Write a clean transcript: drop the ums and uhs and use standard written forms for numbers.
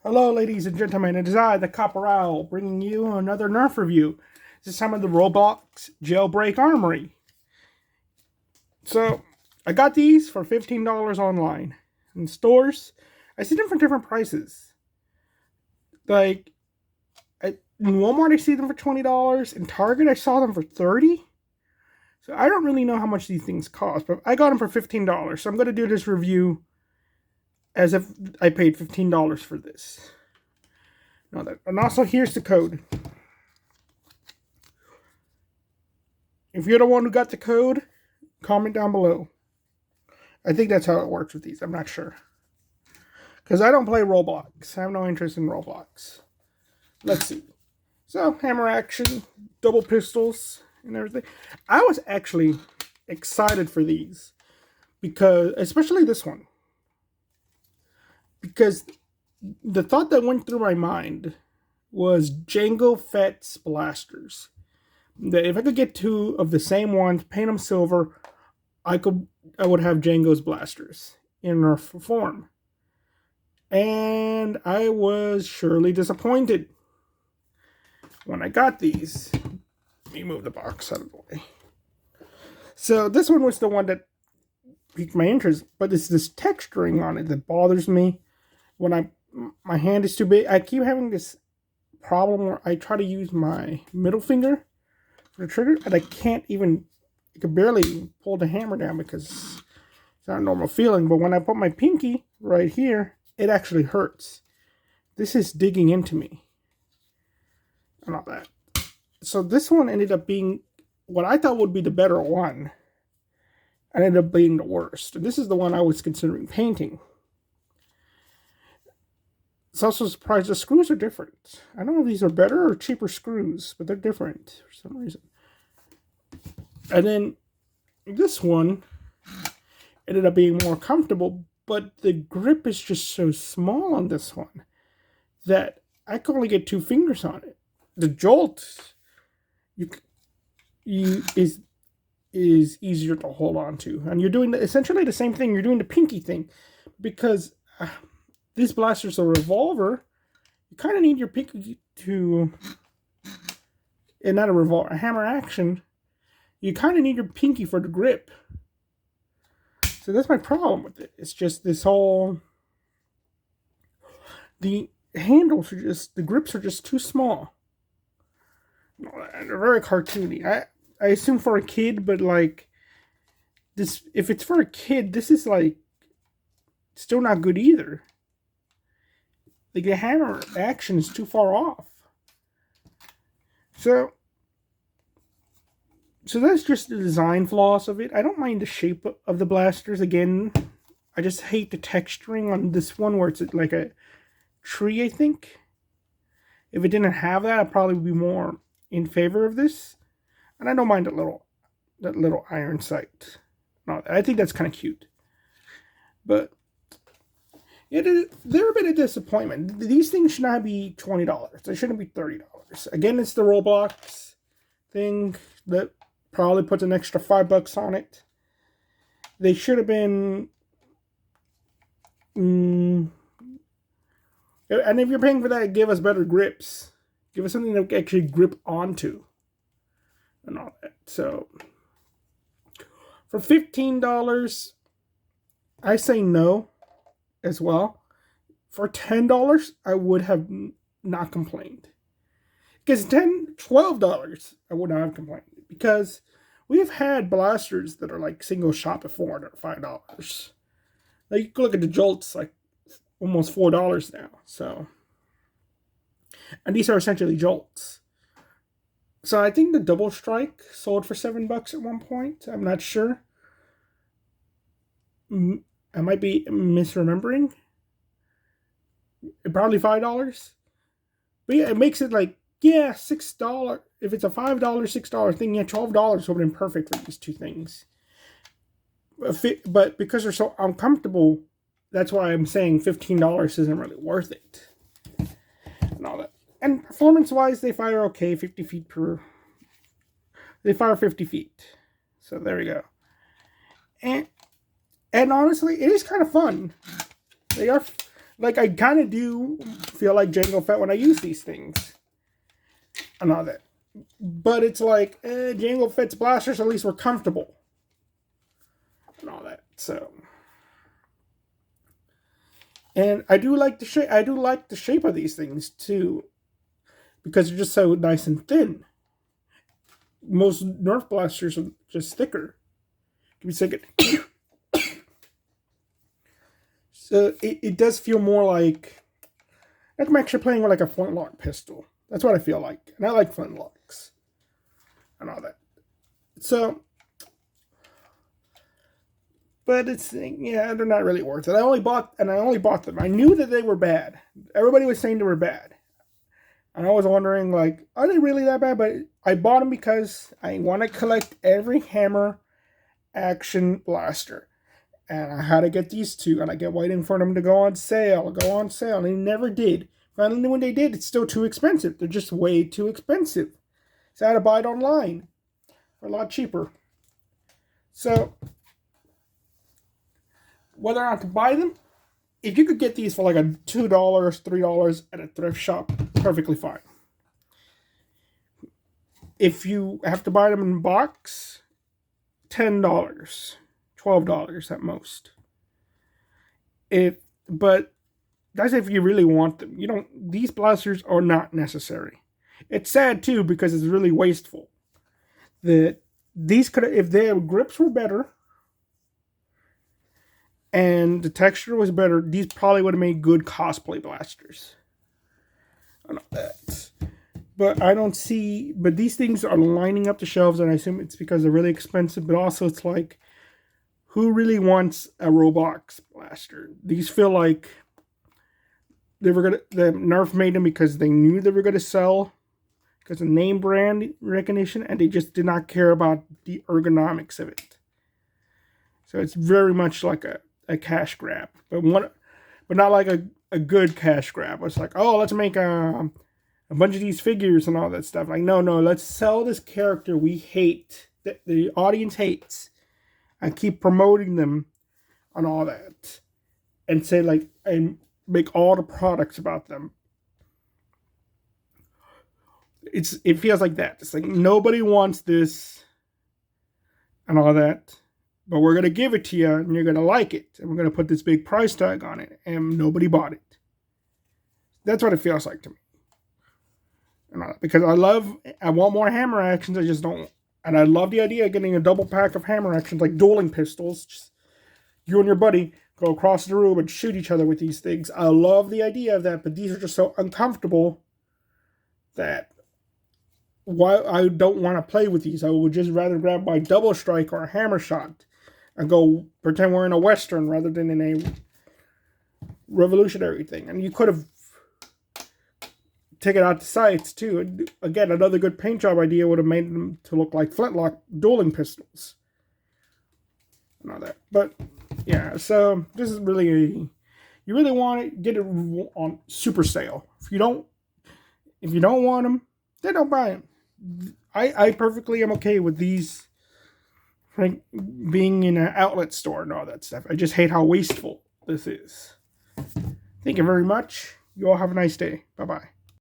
Hello, ladies and gentlemen. It is I, the Copper Owl, bringing you another Nerf review. This time of the Roblox Jailbreak Armory. So, I got these for $15 online. In stores, I see them for different prices. Like, in Walmart, I see them for $20. In Target, I saw them for $30. So, I don't really know how much these things cost, but I got them for $15. So, I'm going to do this review as if I paid $15 for this. And also, here's the code. If you're the one who got the code, comment down below. I think that's how it works with these. I'm not sure. Because I don't play Roblox. I have no interest in Roblox. Let's see. So, hammer action, double pistols, and everything. I was actually excited for these. Because, especially this one. Because the thought that went through my mind was Jango Fett's blasters. That if I could get two of the same ones, paint them silver, I would have Jango's blasters in Nerf form. And I was surely disappointed when I got these. Let me move the box out of the way. So this one was the one that piqued my interest, but it's this texturing on it that bothers me. When my hand is too big, I keep having this problem where I try to use my middle finger for the trigger, and I can barely pull the hammer down because it's not a normal feeling. But when I put my pinky right here, it actually hurts. This is digging into me. And all that. So this one ended up being what I thought would be the better one. And ended up being the worst. And this is the one I was considering painting. It's also surprised the screws are different. I don't know if these are better or cheaper screws, but they're different for some reason. And then this one ended up being more comfortable, but the grip is just so small on this one that I can only get 2 fingers on it. The jolt is easier to hold on to, and you're doing essentially the same thing. You're doing the pinky thing because. These blasters are a revolver. You kind of need your pinky to, and not a revolver, a hammer action. You kind of need your pinky for the grip. So that's my problem with it. It's just this whole, the handles are just, the grips are just too small. They're very cartoony. I assume for a kid, but like, this, if it's for a kid, this is like, still not good either. Like the hammer action is too far off. So that's just the design flaws of it. I don't mind the shape of the blasters. Again, I just hate the texturing on this one where it's like a tree, I think. If it didn't have that, I'd probably be more in favor of this. And I don't mind that little iron sight. No, I think that's kind of cute. But they're a bit of disappointment. These things should not be $20. They shouldn't be $30. Again, it's the Roblox thing that probably puts an extra $5 on it. They should have been. And if you're paying for that, give us better grips. Give us something to actually grip onto. And all that. So, for $15, I say no. As well. For $10, I would have not complained. Because $12, I would not have complained. Because we've had blasters that are like single shot before that are $5. Like you can look at the Jolts, like almost $4 now. So, and these are essentially Jolts. So I think the Double Strike sold for $7 at one point. I'm not sure. I might be misremembering. Probably $5. But yeah, it makes it like, yeah, $6. If it's a $5, $6 thing, yeah, $12 would have been perfect for these two things. But because they're so uncomfortable, that's why I'm saying $15 isn't really worth it. And all that. And performance-wise, they fire okay, 50 feet per. They fire 50 feet. So there we go. And honestly, it is kind of fun. They are like, I kind of do feel like Jango Fett when I use these things and all that. But it's like, Jango Fett's blasters at least were comfortable and all that. So, and I do like the shape. I do like the shape of these things too, because they're just so nice and thin. Most Nerf blasters are just thicker. Give me a second. So it does feel more like I'm actually playing with like a flintlock pistol. That's what I feel like. And I like flintlocks and all that. So, but it's, yeah, they're not really worth it. I only bought them. I knew that they were bad. Everybody was saying they were bad. And I was wondering, like, are they really that bad? But I bought them because I want to collect every hammer action blaster. And I had to get these two, and I kept waiting for them to go on sale, and they never did. Finally, when they did, it's still too expensive. They're just way too expensive. So I had to buy it online for a lot cheaper. So, whether or not to buy them, if you could get these for like a $2, $3 at a thrift shop, perfectly fine. If you have to buy them in a box, $10. $12 at most. But that's if you really want them. These blasters are not necessary. It's sad too because it's really wasteful. If their grips were better and the texture was better, these probably would have made good cosplay blasters. I know that. But I don't see, but these things are lining up the shelves, and I assume it's because they're really expensive, but also it's like, who really wants a Roblox blaster? These feel like the Nerf made them because they knew they were gonna sell, because of name brand recognition, and they just did not care about the ergonomics of it. So it's very much like a cash grab, but not like a good cash grab. It's like, oh, let's make a bunch of these figures and all that stuff. Like, no, let's sell this character we hate, that the audience hates, and keep promoting them on all that, and say like, and make all the products about them. It feels like that. It's like nobody wants this and all that, but we're gonna give it to you, and you're gonna like it, and we're gonna put this big price tag on it, and nobody bought it. That's what it feels like to me. Because I want more hammer actions. I just don't. And I love the idea of getting a double pack of hammer actions, like dueling pistols. Just you and your buddy go across the room and shoot each other with these things. I love the idea of that, but these are just so uncomfortable that I don't want to play with these. I would just rather grab my double strike or a hammer shot and go pretend we're in a Western rather than in a revolutionary thing. And you could have taken out the sights too. And again, another good paint job idea would have made them to look like flintlock dueling pistols and all that. But yeah, so this is really you really want it, get it on super sale. If you don't want them, then don't buy them. I perfectly am okay with these being in an outlet store and all that stuff. I just hate how wasteful this is. Thank you very much. You all have a nice day. Bye-bye.